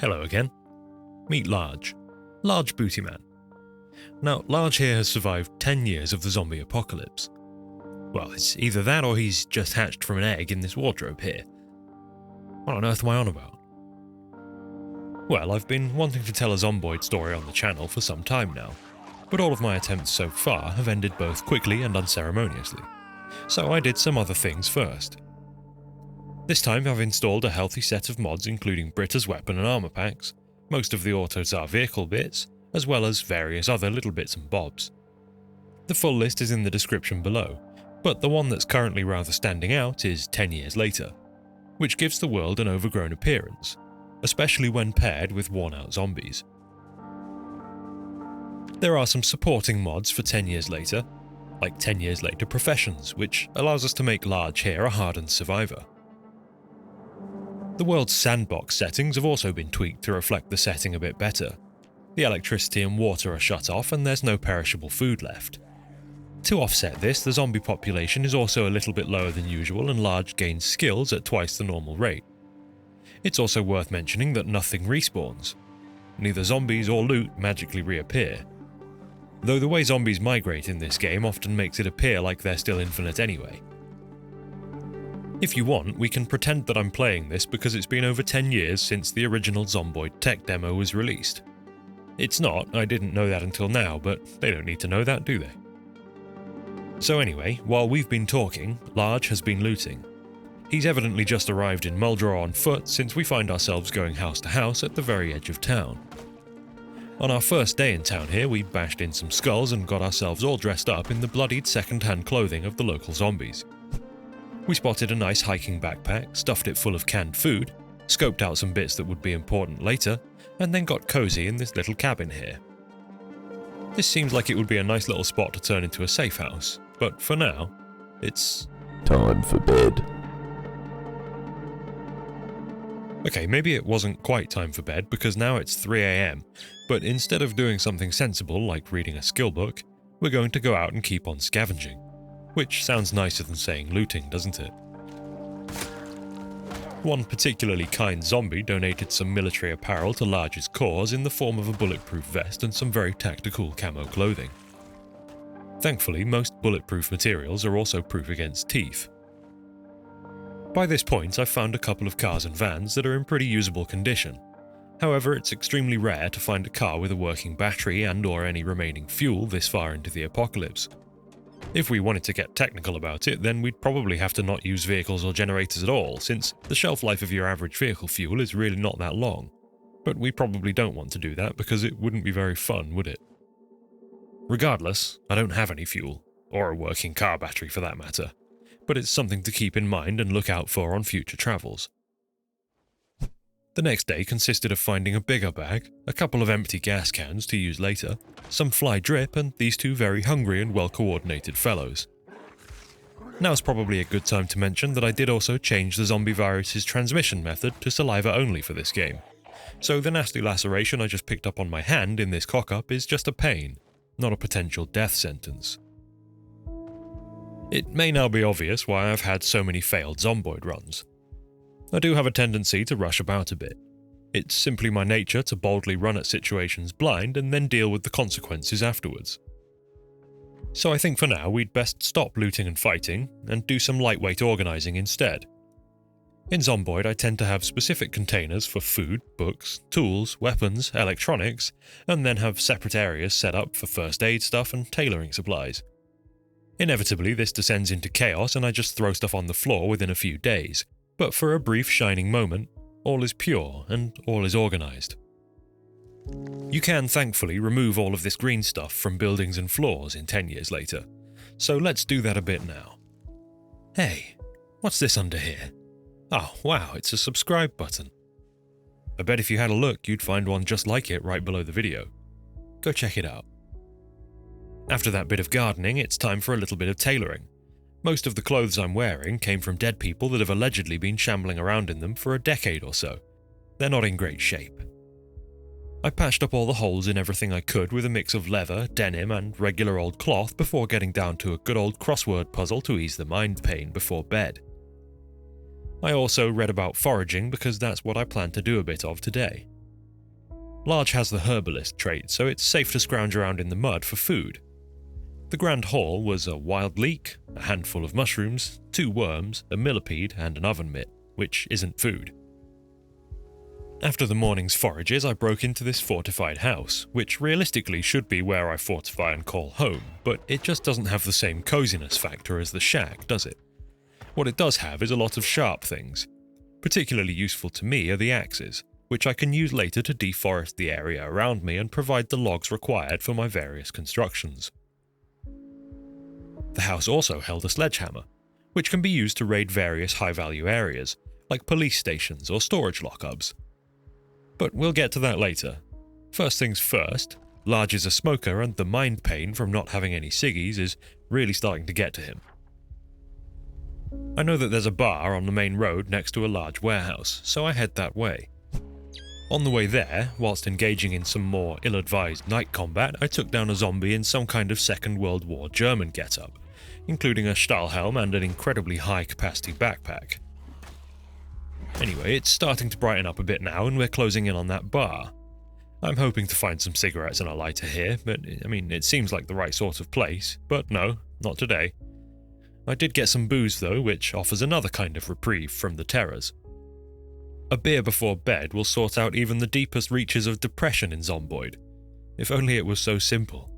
Hello again. Meet Large. Large Booty Man. Now, Large here has survived 10 years of the zombie apocalypse. Well, it's either that or he's just hatched from an egg in this wardrobe here. What on earth am I on about? Well, I've been wanting to tell a Zomboid story on the channel for some time now, but all of my attempts so far have ended both quickly and unceremoniously, so I did some other things first. This time I've installed a healthy set of mods including Britta's weapon and armor packs, most of the Autozar vehicle bits, as well as various other little bits and bobs. The full list is in the description below, but the one that's currently rather standing out is 10 years later, which gives the world an overgrown appearance, especially when paired with worn-out zombies. There are some supporting mods for 10 years later, like 10 years later professions, which allows us to make Large here a hardened survivor. The world's sandbox settings have also been tweaked to reflect the setting a bit better. The electricity and water are shut off and there's no perishable food left. To offset this, the zombie population is also a little bit lower than usual and Large gains skills at twice the normal rate. It's also worth mentioning that nothing respawns. Neither zombies or loot magically reappear. Though the way zombies migrate in this game often makes it appear like they're still infinite anyway. If you want, we can pretend that I'm playing this because it's been over 10 years since the original Zomboid tech demo was released. It's not, I didn't know that until now, but they don't need to know that, do they? So anyway, while we've been talking, Large has been looting. He's evidently just arrived in Muldraw on foot since we find ourselves going house to house at the very edge of town. On our first day in town here, we bashed in some skulls and got ourselves all dressed up in the bloodied second-hand clothing of the local zombies. We spotted a nice hiking backpack, stuffed it full of canned food, scoped out some bits that would be important later, and then got cozy in this little cabin here. This seems like it would be a nice little spot to turn into a safe house, but for now, it's time for bed. Okay, maybe it wasn't quite time for bed because now it's 3 AM, but instead of doing something sensible like reading a skill book, we're going to go out and keep on scavenging. Which sounds nicer than saying looting, doesn't it? One particularly kind zombie donated some military apparel to Large's cause in the form of a bulletproof vest and some very tactical camo clothing. Thankfully, most bulletproof materials are also proof against teeth. By this point, I've found a couple of cars and vans that are in pretty usable condition. However, it's extremely rare to find a car with a working battery and/or any remaining fuel this far into the apocalypse. If we wanted to get technical about it, then we'd probably have to not use vehicles or generators at all, since the shelf life of your average vehicle fuel is really not that long. But we probably don't want to do that because it wouldn't be very fun, would it? Regardless, I don't have any fuel, or a working car battery for that matter, but it's something to keep in mind and look out for on future travels. The next day consisted of finding a bigger bag, a couple of empty gas cans to use later, some fly drip, and these two very hungry and well-coordinated fellows. Now's probably a good time to mention that I did also change the zombie virus's transmission method to saliva only for this game, so the nasty laceration I just picked up on my hand in this cock-up is just a pain, not a potential death sentence. It may now be obvious why I've had so many failed Zomboid runs. I do have a tendency to rush about a bit. It's simply my nature to boldly run at situations blind and then deal with the consequences afterwards. So I think for now we'd best stop looting and fighting and do some lightweight organising instead. In Zomboid I tend to have specific containers for food, books, tools, weapons, electronics, and then have separate areas set up for first aid stuff and tailoring supplies. Inevitably this descends into chaos and I just throw stuff on the floor within a few days. But for a brief shining moment, all is pure and all is organised. You can thankfully remove all of this green stuff from buildings and floors in 10 years later, so let's do that a bit now. Hey, what's this under here? Oh wow, it's a subscribe button. I bet if you had a look you'd find one just like it right below the video. Go check it out. After that bit of gardening, it's time for a little bit of tailoring. Most of the clothes I'm wearing came from dead people that have allegedly been shambling around in them for a decade or so. They're not in great shape. I patched up all the holes in everything I could with a mix of leather, denim, and regular old cloth before getting down to a good old crossword puzzle to ease the mind pain before bed. I also read about foraging because that's what I plan to do a bit of today. Large has the herbalist trait, so it's safe to scrounge around in the mud for food. The grand haul was a wild leek, a handful of mushrooms, 2 worms, a millipede, and an oven mitt, which isn't food. After the morning's forages, I broke into this fortified house, which realistically should be where I fortify and call home, but it just doesn't have the same coziness factor as the shack, does it? What it does have is a lot of sharp things. Particularly useful to me are the axes, which I can use later to deforest the area around me and provide the logs required for my various constructions. The house also held a sledgehammer, which can be used to raid various high-value areas, like police stations or storage lockups. But we'll get to that later. First things first, Large is a smoker and the mind pain from not having any ciggies is really starting to get to him. I know that there's a bar on the main road next to a large warehouse, so I head that way. On the way there, whilst engaging in some more ill-advised night combat, I took down a zombie in some kind of Second World War German getup, including a Stahlhelm and an incredibly high-capacity backpack. Anyway, it's starting to brighten up a bit now and we're closing in on that bar. I'm hoping to find some cigarettes and a lighter here, but it seems like the right sort of place, but no, not today. I did get some booze though, which offers another kind of reprieve from the terrors. A beer before bed will sort out even the deepest reaches of depression in Zomboid. If only it was so simple.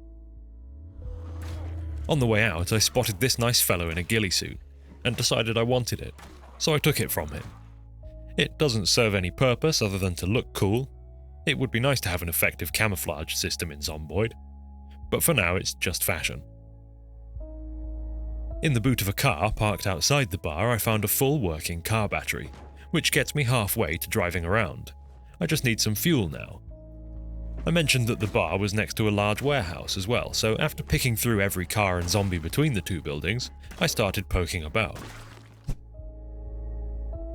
On the way out, I spotted this nice fellow in a ghillie suit, and decided I wanted it, so I took it from him. It doesn't serve any purpose other than to look cool. It would be nice to have an effective camouflage system in Zomboid, but for now it's just fashion. In the boot of a car parked outside the bar, I found a full working car battery, which gets me halfway to driving around. I just need some fuel now. I mentioned that the bar was next to a large warehouse as well, so after picking through every car and zombie between the 2 buildings, I started poking about.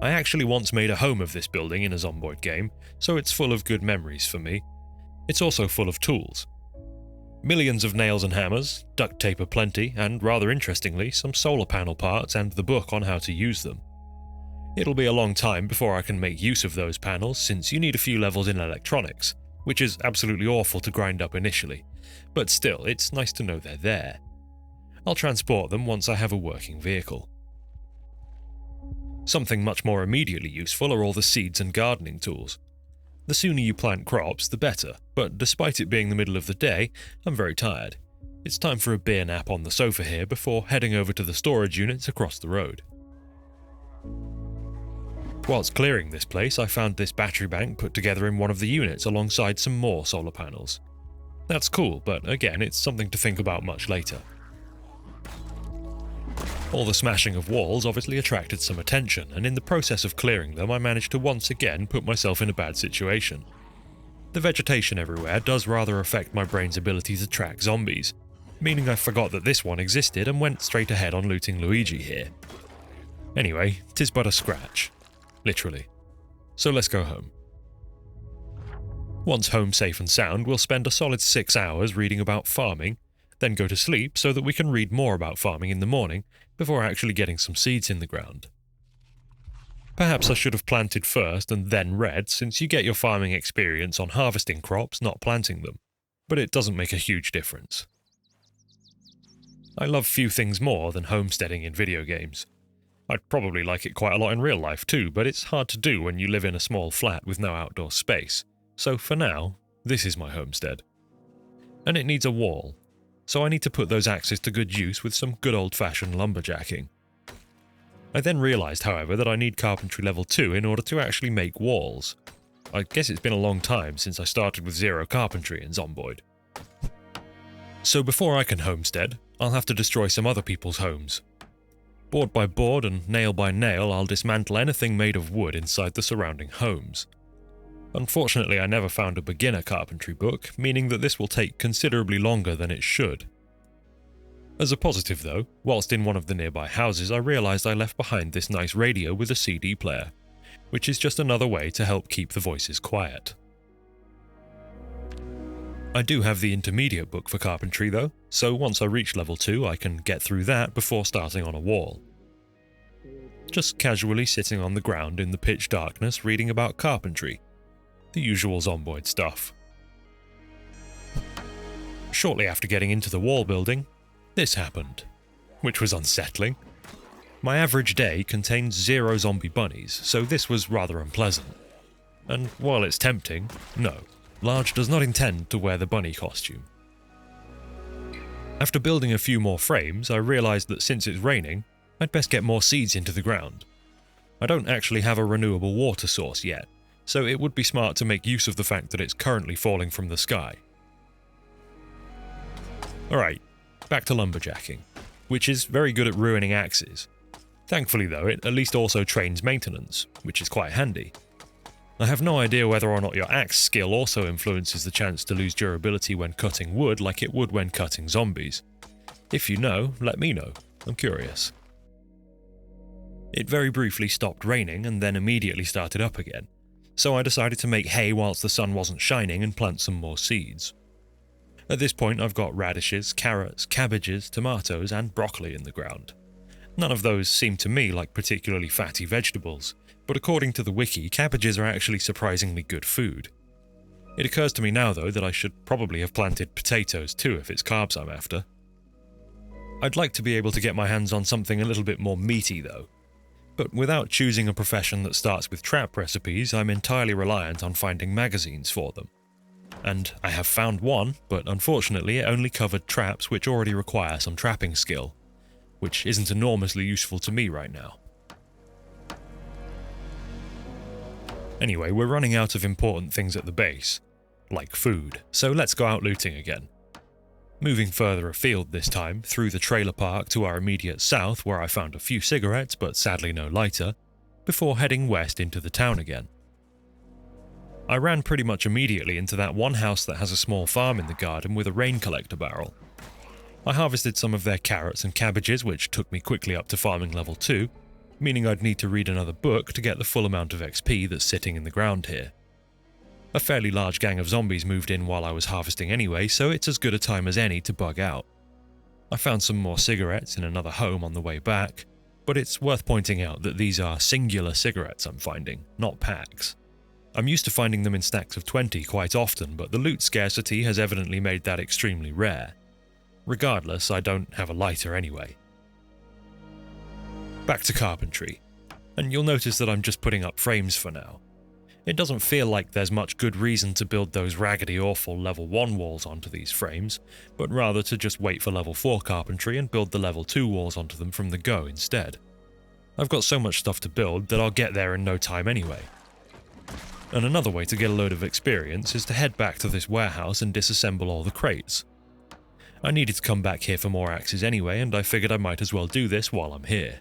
I actually once made a home of this building in a Zomboid game, so it's full of good memories for me. It's also full of tools. Millions of nails and hammers, duct tape aplenty, and rather interestingly, some solar panel parts and the book on how to use them. It'll be a long time before I can make use of those panels, since you need a few levels in electronics, which is absolutely awful to grind up initially, but still, it's nice to know they're there. I'll transport them once I have a working vehicle. Something much more immediately useful are all the seeds and gardening tools. The sooner you plant crops, the better, but despite it being the middle of the day, I'm very tired. It's time for a beer nap on the sofa here before heading over to the storage units across the road. Whilst clearing this place, I found this battery bank put together in one of the units alongside some more solar panels. That's cool, but again, it's something to think about much later. All the smashing of walls obviously attracted some attention, and in the process of clearing them I managed to once again put myself in a bad situation. The vegetation everywhere does rather affect my brain's ability to track zombies, meaning I forgot that this one existed and went straight ahead on looting Luigi here. Anyway, 'tis but a scratch. Literally. So let's go home. Once home safe and sound, we'll spend a solid 6 hours reading about farming, then go to sleep so that we can read more about farming in the morning before actually getting some seeds in the ground. Perhaps I should have planted first and then read, since you get your farming experience on harvesting crops, not planting them, but it doesn't make a huge difference. I love few things more than homesteading in video games. I'd probably like it quite a lot in real life too, but it's hard to do when you live in a small flat with no outdoor space, so for now, this is my homestead. And it needs a wall, so I need to put those axes to good use with some good old-fashioned lumberjacking. I then realised, however, that I need carpentry level 2 in order to actually make walls. I guess it's been a long time since I started with 0 carpentry in Zomboid. So before I can homestead, I'll have to destroy some other people's homes. Board by board and nail by nail, I'll dismantle anything made of wood inside the surrounding homes. Unfortunately, I never found a beginner carpentry book, meaning that this will take considerably longer than it should. As a positive though, whilst in one of the nearby houses I realised I left behind this nice radio with a CD player, which is just another way to help keep the voices quiet. I do have the intermediate book for carpentry though, so once I reach level 2 I can get through that before starting on a wall. Just casually sitting on the ground in the pitch darkness reading about carpentry. The usual Zomboid stuff, Shortly after getting into the wall building, this happened, which was unsettling. My average day contained 0 zombie bunnies, so this was rather unpleasant. And while it's tempting, no, Large does not intend to wear the bunny costume. After building a few more frames, I realised that since it's raining, I'd best get more seeds into the ground. I don't actually have a renewable water source yet, so it would be smart to make use of the fact that it's currently falling from the sky. Alright, back to lumberjacking, which is very good at ruining axes. Thankfully though, it at least also trains maintenance, which is quite handy. I have no idea whether or not your axe skill also influences the chance to lose durability when cutting wood like it would when cutting zombies. If you know, let me know, I'm curious. It very briefly stopped raining and then immediately started up again, so I decided to make hay whilst the sun wasn't shining and plant some more seeds. At this point I've got radishes, carrots, cabbages, tomatoes and broccoli in the ground. None of those seem to me like particularly fatty vegetables, but according to the wiki, cabbages are actually surprisingly good food. It occurs to me now though that I should probably have planted potatoes too if it's carbs I'm after. I'd like to be able to get my hands on something a little bit more meaty though. But without choosing a profession that starts with trap recipes, I'm entirely reliant on finding magazines for them. And I have found one, but unfortunately it only covered traps which already require some trapping skill, which isn't enormously useful to me right now. Anyway, we're running out of important things at the base, like food, so let's go out looting again. Moving further afield this time, through the trailer park to our immediate south where I found a few cigarettes but sadly no lighter, before heading west into the town again. I ran pretty much immediately into that one house that has a small farm in the garden with a rain collector barrel. I harvested some of their carrots and cabbages, which took me quickly up to farming level 2, meaning I'd need to read another book to get the full amount of XP that's sitting in the ground here. A fairly large gang of zombies moved in while I was harvesting anyway, so it's as good a time as any to bug out. I found some more cigarettes in another home on the way back, but it's worth pointing out that these are singular cigarettes I'm finding, not packs. I'm used to finding them in stacks of 20 quite often, but the loot scarcity has evidently made that extremely rare. Regardless, I don't have a lighter anyway. Back to carpentry, and you'll notice that I'm just putting up frames for now. It doesn't feel like there's much good reason to build those raggedy awful level 1 walls onto these frames, but rather to just wait for level 4 carpentry and build the level 2 walls onto them from the go instead. I've got so much stuff to build that I'll get there in no time anyway. And another way to get a load of experience is to head back to this warehouse and disassemble all the crates. I needed to come back here for more axes anyway, and I figured I might as well do this while I'm here.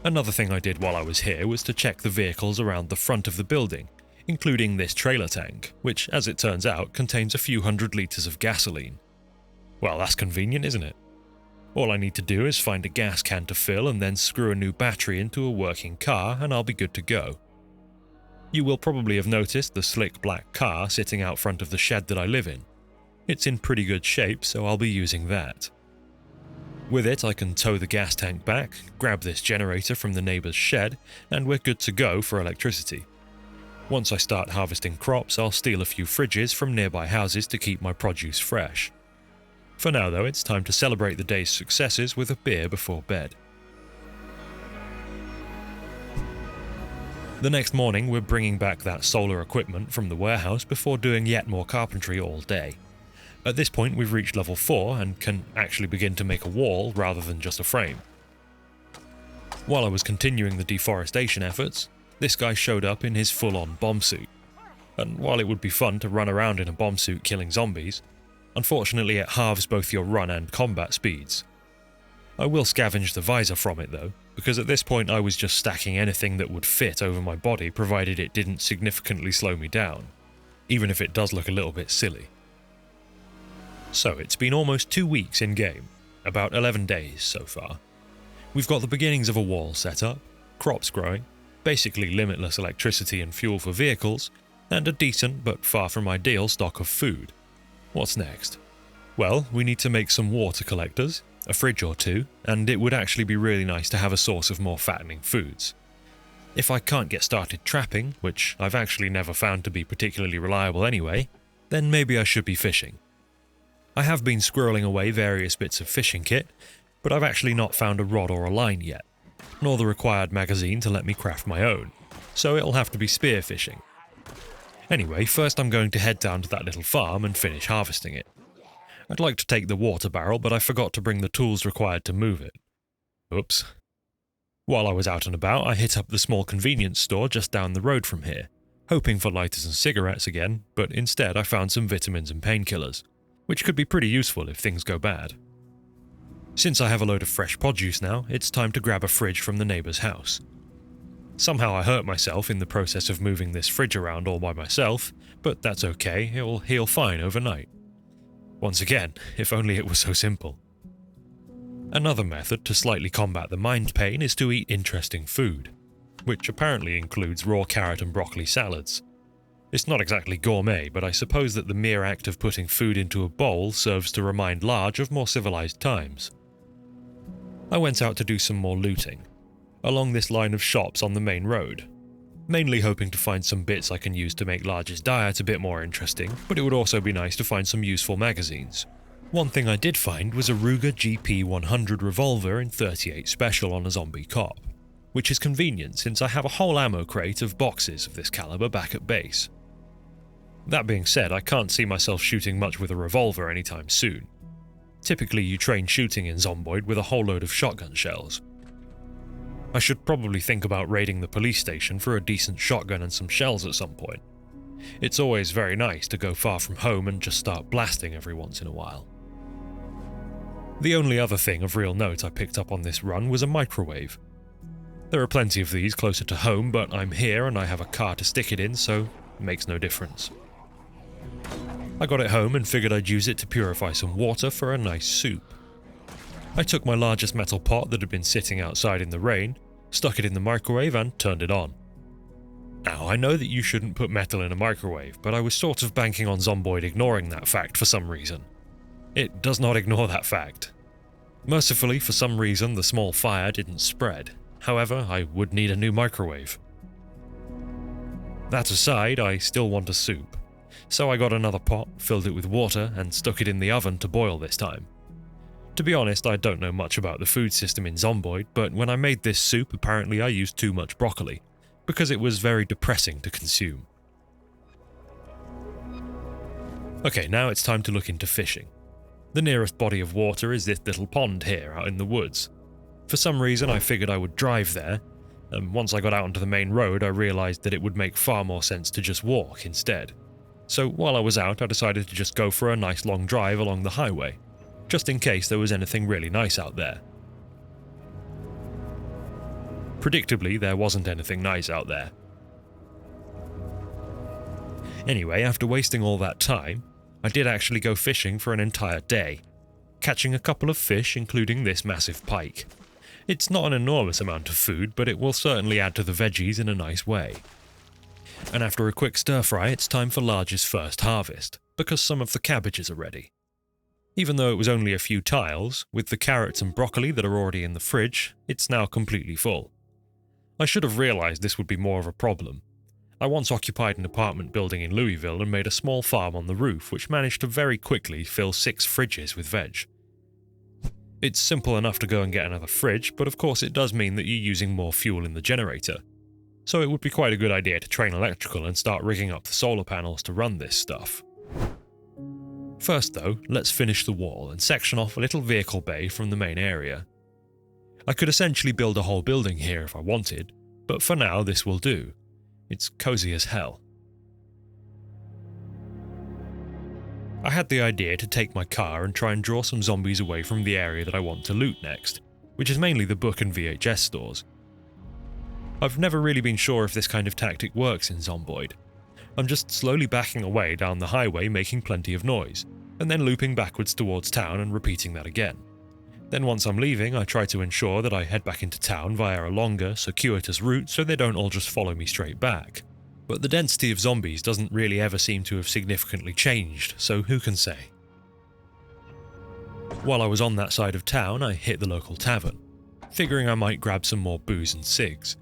Another thing I did while I was here was to check the vehicles around the front of the building, including this trailer tank, which, as it turns out, contains a few hundred litres of gasoline. Well, that's convenient, isn't it? All I need to do is find a gas can to fill and then screw a new battery into a working car and I'll be good to go. You will probably have noticed the slick black car sitting out front of the shed that I live in. It's in pretty good shape, so I'll be using that. With it, I can tow the gas tank back, grab this generator from the neighbour's shed, and we're good to go for electricity. Once I start harvesting crops, I'll steal a few fridges from nearby houses to keep my produce fresh. For now though, it's time to celebrate the day's successes with a beer before bed. The next morning, we're bringing back that solar equipment from the warehouse before doing yet more carpentry all day. At this point, we've reached level 4 and can actually begin to make a wall rather than just a frame. While I was continuing the deforestation efforts, this guy showed up in his full-on bomb suit. And while it would be fun to run around in a bomb suit killing zombies, unfortunately it halves both your run and combat speeds. I will scavenge the visor from it though, because at this point I was just stacking anything that would fit over my body provided it didn't significantly slow me down, even if it does look a little bit silly. So it's been almost 2 weeks in-game, about 11 days so far. We've got the beginnings of a wall set up, crops growing, basically limitless electricity and fuel for vehicles, and a decent but far from ideal stock of food. What's next? Well, we need to make some water collectors, a fridge or two, and it would actually be really nice to have a source of more fattening foods. If I can't get started trapping, which I've actually never found to be particularly reliable anyway, then maybe I should be fishing. I have been squirreling away various bits of fishing kit, but I've actually not found a rod or a line yet, nor the required magazine to let me craft my own, so it'll have to be spearfishing. Anyway, first I'm going to head down to that little farm and finish harvesting it. I'd like to take the water barrel, but I forgot to bring the tools required to move it. Oops. While I was out and about, I hit up the small convenience store just down the road from here, hoping for lighters and cigarettes again, but instead I found some vitamins and painkillers, which could be pretty useful if things go bad. Since I have a load of fresh produce now, it's time to grab a fridge from the neighbour's house. Somehow I hurt myself in the process of moving this fridge around all by myself, but that's okay, it will heal fine overnight. Once again, if only it was so simple. Another method to slightly combat the mind pain is to eat interesting food, which apparently includes raw carrot and broccoli salads. It's not exactly gourmet, but I suppose that the mere act of putting food into a bowl serves to remind Large of more civilized times. I went out to do some more looting, along this line of shops on the main road, mainly hoping to find some bits I can use to make Large's diet a bit more interesting, but it would also be nice to find some useful magazines. One thing I did find was a Ruger GP100 revolver in 38 Special on a zombie cop, which is convenient since I have a whole ammo crate of boxes of this caliber back at base. That being said, I can't see myself shooting much with a revolver anytime soon. Typically you train shooting in Zomboid with a whole load of shotgun shells. I should probably think about raiding the police station for a decent shotgun and some shells at some point. It's always very nice to go far from home and just start blasting every once in a while. The only other thing of real note I picked up on this run was a microwave. There are plenty of these closer to home, but I'm here and I have a car to stick it in, so it makes no difference. I got it home and figured I'd use it to purify some water for a nice soup. I took my largest metal pot that had been sitting outside in the rain, stuck it in the microwave and turned it on. Now, I know that you shouldn't put metal in a microwave, but I was sort of banking on Zomboid ignoring that fact for some reason. It does not ignore that fact. Mercifully, for some reason, the small fire didn't spread. However, I would need a new microwave. That aside, I still want a soup. So I got another pot, filled it with water, and stuck it in the oven to boil this time. To be honest, I don't know much about the food system in Zomboid, but when I made this soup, apparently I used too much broccoli, because it was very depressing to consume. Okay, now it's time to look into fishing. The nearest body of water is this little pond here out in the woods. For some reason I figured I would drive there, and once I got out onto the main road I realised that it would make far more sense to just walk instead. So while I was out I decided to just go for a nice long drive along the highway, just in case there was anything really nice out there. Predictably, there wasn't anything nice out there. Anyway, after wasting all that time, I did actually go fishing for an entire day, catching a couple of fish including this massive pike. It's not an enormous amount of food, but it will certainly add to the veggies in a nice way. And after a quick stir fry, it's time for Large's first harvest, because some of the cabbages are ready. Even though it was only a few tiles, with the carrots and broccoli that are already in the fridge, it's now completely full. I should have realised this would be more of a problem. I once occupied an apartment building in Louisville and made a small farm on the roof which managed to very quickly fill 6 fridges with veg. It's simple enough to go and get another fridge, but of course it does mean that you're using more fuel in the generator. So it would be quite a good idea to train electrical and start rigging up the solar panels to run this stuff. First though, let's finish the wall and section off a little vehicle bay from the main area. I could essentially build a whole building here if I wanted, but for now this will do. It's cozy as hell. I had the idea to take my car and try and draw some zombies away from the area that I want to loot next, which is mainly the book and VHS stores. I've never really been sure if this kind of tactic works in Zomboid. I'm just slowly backing away down the highway making plenty of noise, and then looping backwards towards town and repeating that again. Then once I'm leaving, I try to ensure that I head back into town via a longer, circuitous route so they don't all just follow me straight back. But the density of zombies doesn't really ever seem to have significantly changed, so who can say? While I was on that side of town, I hit the local tavern, figuring I might grab some more booze and cigs.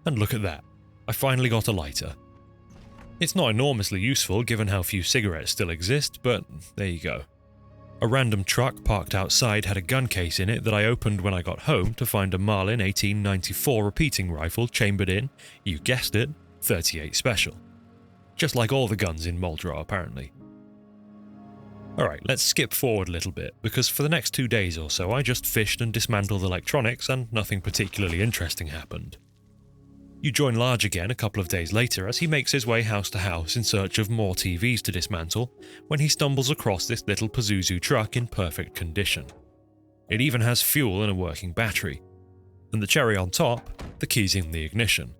And look at that, I finally got a lighter. It's not enormously useful given how few cigarettes still exist, but there you go. A random truck parked outside had a gun case in it that I opened when I got home to find a Marlin 1894 repeating rifle chambered in, you guessed it, 38 Special. Just like all the guns in Muldraugh apparently. Alright, let's skip forward a little bit, because for the next 2 days or so I just fished and dismantled electronics and nothing particularly interesting happened. You join Large again a couple of days later as he makes his way house to house in search of more TVs to dismantle, when he stumbles across this little Pazuzu truck in perfect condition. It even has fuel and a working battery. And the cherry on top, the keys in the ignition.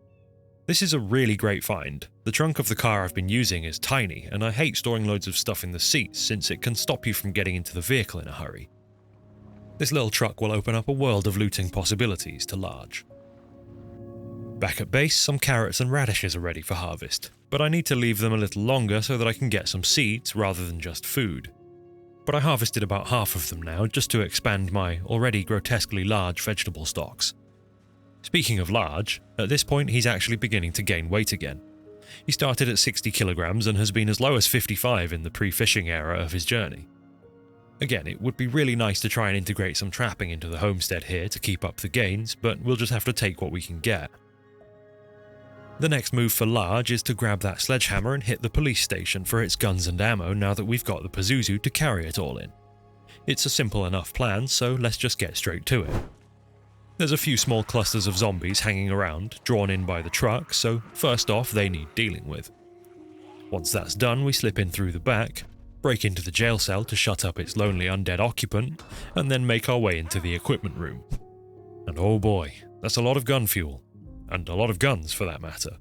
This is a really great find. The trunk of the car I've been using is tiny, and I hate storing loads of stuff in the seats since it can stop you from getting into the vehicle in a hurry. This little truck will open up a world of looting possibilities to Large. Back at base, some carrots and radishes are ready for harvest, but I need to leave them a little longer so that I can get some seeds rather than just food. But I harvested about half of them now just to expand my already grotesquely large vegetable stocks. Speaking of Large, at this point he's actually beginning to gain weight again. He started at 60 kilograms and has been as low as 55 in the pre-fishing era of his journey. Again, it would be really nice to try and integrate some trapping into the homestead here to keep up the gains, but we'll just have to take what we can get. The next move for Large is to grab that sledgehammer and hit the police station for its guns and ammo now that we've got the Pazuzu to carry it all in. It's a simple enough plan, so let's just get straight to it. There's a few small clusters of zombies hanging around, drawn in by the truck, so first off they need dealing with. Once that's done, we slip in through the back, break into the jail cell to shut up its lonely undead occupant, and then make our way into the equipment room. And oh boy, that's a lot of gun fuel. And a lot of guns for that matter.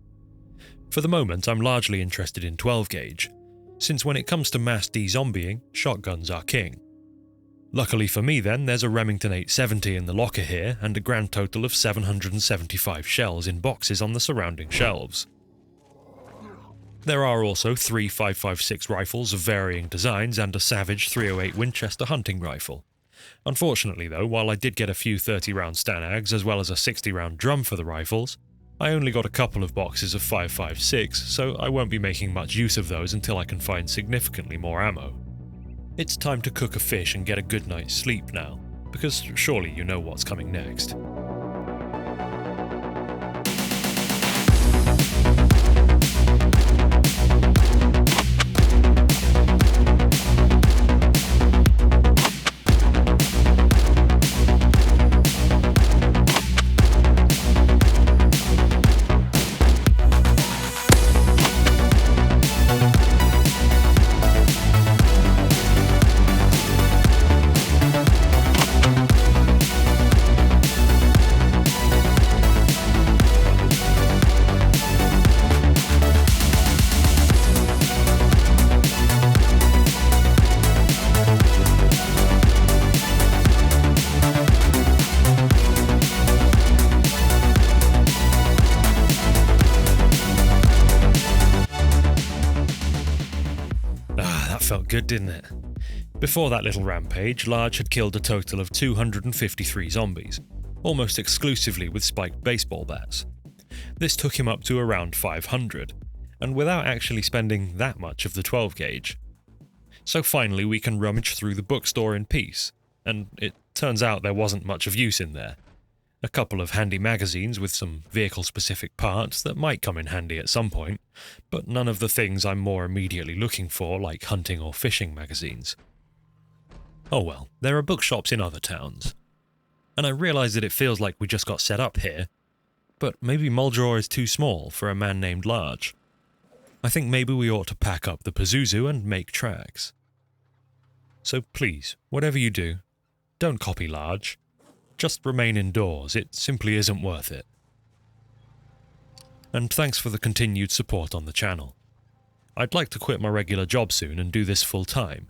For the moment I'm largely interested in 12 gauge, since when it comes to mass de-zombieing, shotguns are king. Luckily for me then, there's a Remington 870 in the locker here and a grand total of 775 shells in boxes on the surrounding shelves. There are also 3 5.56 rifles of varying designs and a Savage 308 Winchester hunting rifle. Unfortunately though, while I did get a few 30-round Stanags as well as a 60-round drum for the rifles, I only got a couple of boxes of 5.56, so I won't be making much use of those until I can find significantly more ammo. It's time to cook a fish and get a good night's sleep now, because surely you know what's coming next. Felt good, didn't it? Before that little rampage, Large had killed a total of 253 zombies, almost exclusively with spiked baseball bats. This took him up to around 500, and without actually spending that much of the 12 gauge. So finally we can rummage through the bookstore in peace, and it turns out there wasn't much of use in there. A couple of handy magazines with some vehicle-specific parts that might come in handy at some point, but none of the things I'm more immediately looking for, like hunting or fishing magazines. Oh well, there are bookshops in other towns. And I realise that it feels like we just got set up here, but maybe Muldraugh is too small for a man named Large. I think maybe we ought to pack up the Pazuzu and make tracks. So please, whatever you do, don't copy Large. Just remain indoors, it simply isn't worth it. And thanks for the continued support on the channel. I'd like to quit my regular job soon and do this full time,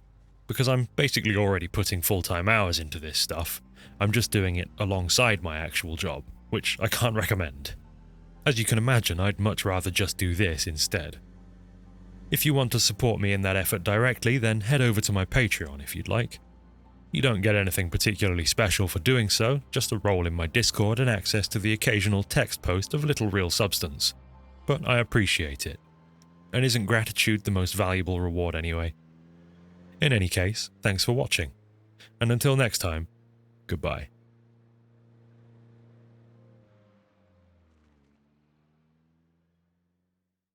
because I'm basically already putting full-time hours into this stuff. I'm just doing it alongside my actual job, which I can't recommend. As you can imagine, I'd much rather just do this instead. If you want to support me in that effort directly, then head over to my Patreon if you'd like. You don't get anything particularly special for doing so, just a role in my Discord and access to the occasional text post of little real substance. But I appreciate it. And isn't gratitude the most valuable reward anyway? In any case, thanks for watching, and until next time, goodbye.